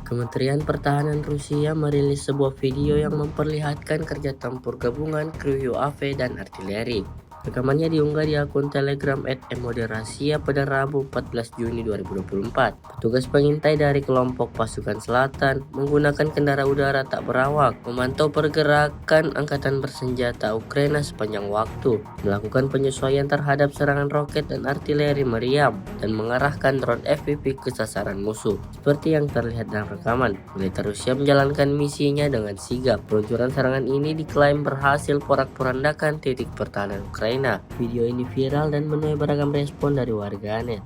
Kementerian Pertahanan Rusia merilis sebuah video yang memperlihatkan kerja tempur gabungan kru UAV dan artileri. Rekamannya diunggah di akun Telegram @emoderasia pada Rabu 14 Juni 2024. Petugas pengintai dari kelompok pasukan selatan menggunakan kendaraan udara tak berawak memantau pergerakan angkatan bersenjata Ukraina sepanjang waktu, melakukan penyesuaian terhadap serangan roket dan artileri meriam, dan mengarahkan drone FPV ke sasaran musuh. Seperti yang terlihat dalam rekaman, militer Rusia menjalankan misinya dengan sigap. Peluncuran serangan ini diklaim berhasil porak-porandakan titik pertahanan Ukraina. Video ini viral dan menuai beragam respon dari warganet.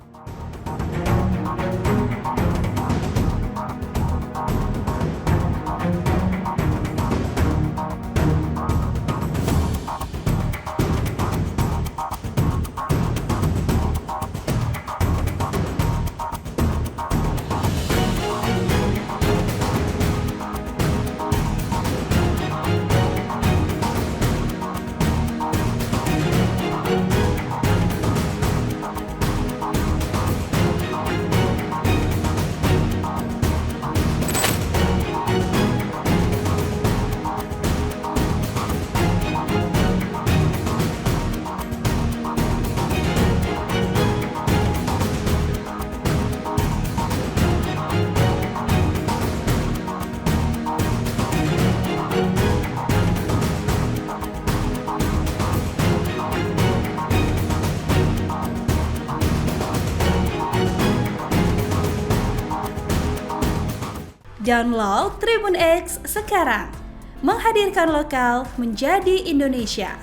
Download Tribun X sekarang, menghadirkan lokal menjadi Indonesia.